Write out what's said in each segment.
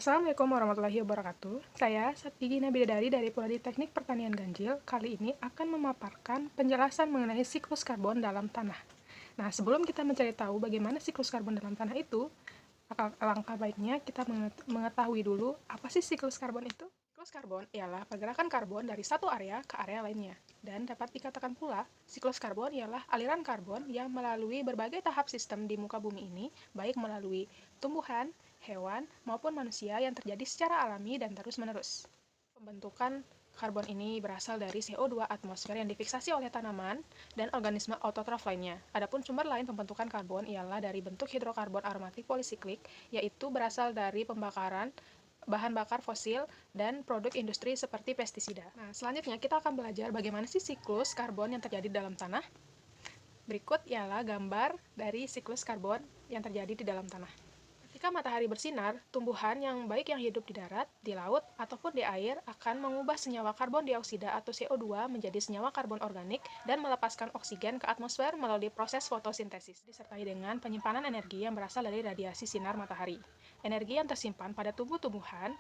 Assalamualaikum warahmatullahi wabarakatuh. Saya Satya Gina Bidadari dari Prodi Teknik Pertanian Ganjil. Kali ini akan memaparkan penjelasan mengenai siklus karbon dalam tanah. Nah, sebelum kita mencari tahu bagaimana siklus karbon dalam tanah itu, alangkah baiknya kita mengetahui dulu apa sih siklus karbon itu. Siklus karbon ialah pergerakan karbon dari satu area ke area lainnya. Dan dapat dikatakan pula, siklus karbon ialah aliran karbon yang melalui berbagai tahap sistem di muka bumi ini, baik melalui tumbuhan, hewan, maupun manusia yang terjadi secara alami dan terus-menerus. Pembentukan karbon ini berasal dari CO2 atmosfer yang difiksasi oleh tanaman dan organisme autotrof lainnya. Adapun sumber lain pembentukan karbon ialah dari bentuk hidrokarbon aromatik polisiklik, yaitu berasal dari pembakaran bahan bakar fosil dan produk industri seperti pestisida. Nah, selanjutnya kita akan belajar bagaimana sih siklus karbon yang terjadi dalam tanah. Berikut ialah gambar dari siklus karbon yang terjadi di dalam tanah. Ketika matahari bersinar, tumbuhan yang baik yang hidup di darat, di laut, ataupun di air akan mengubah senyawa karbon dioksida atau CO2 menjadi senyawa karbon organik dan melepaskan oksigen ke atmosfer melalui proses fotosintesis, disertai dengan penyimpanan energi yang berasal dari radiasi sinar matahari. Energi yang tersimpan pada tumbuh-tumbuhan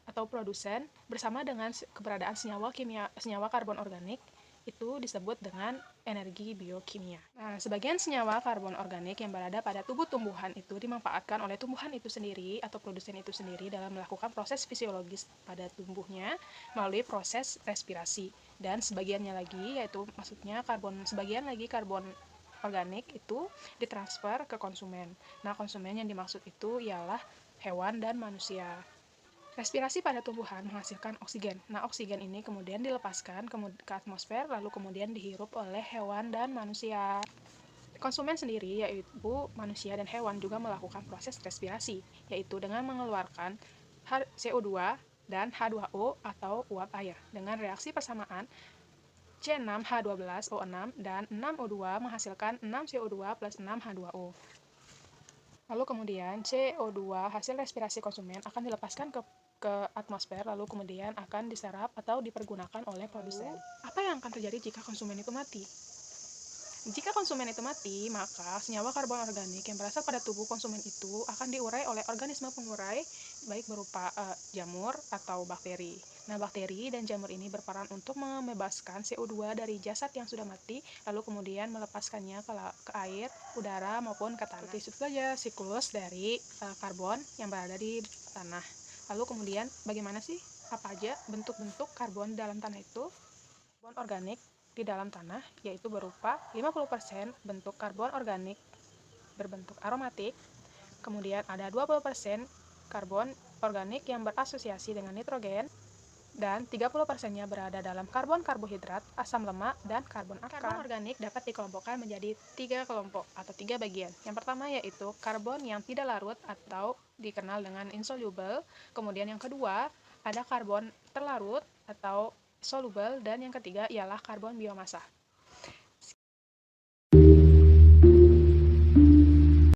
atau produsen bersama dengan keberadaan senyawa karbon organik itu disebut dengan energi biokimia. Nah, sebagian senyawa karbon organik yang berada pada tubuh tumbuhan itu dimanfaatkan oleh tumbuhan itu sendiri atau produsen itu sendiri dalam melakukan proses fisiologis pada tumbuhnya melalui proses respirasi. Dan sebagiannya lagi, yaitu maksudnya sebagian lagi karbon organik itu ditransfer ke konsumen. Nah, konsumen yang dimaksud itu ialah hewan dan manusia. Respirasi pada tumbuhan menghasilkan oksigen. Nah, oksigen ini kemudian dilepaskan ke atmosfer, lalu kemudian dihirup oleh hewan dan manusia. Konsumen sendiri, yaitu manusia dan hewan, juga melakukan proses respirasi, yaitu dengan mengeluarkan CO2 dan H2O atau uap air. Dengan reaksi persamaan, C6H12O6 dan 6O2 menghasilkan 6CO2 plus 6H2O. Lalu kemudian CO2 hasil respirasi konsumen akan dilepaskan ke atmosfer, lalu kemudian akan diserap atau dipergunakan oleh produsen. Apa yang akan terjadi jika konsumen itu mati? Jika konsumen itu mati, maka senyawa karbon organik yang berasal pada tubuh konsumen itu akan diurai oleh organisme pengurai, baik berupa jamur atau bakteri. Nah, bakteri dan jamur ini berperan untuk membebaskan CO2 dari jasad yang sudah mati, lalu kemudian melepaskannya ke air, udara, maupun ke tanah. Seperti itu saja siklus dari karbon yang berada di tanah. Lalu kemudian bagaimana sih, apa aja bentuk-bentuk karbon dalam tanah itu? Karbon organik di dalam tanah yaitu berupa 50% bentuk karbon organik berbentuk aromatik, kemudian ada 20% karbon organik yang berasosiasi dengan nitrogen, dan 30%-nya berada dalam karbon karbohidrat, asam lemak, dan karbon akar. Karbon organik dapat dikelompokkan menjadi 3 kelompok atau 3 bagian. Yang pertama yaitu karbon yang tidak larut atau dikenal dengan insoluble. Kemudian yang kedua ada karbon terlarut atau soluble, dan yang ketiga ialah karbon biomasa.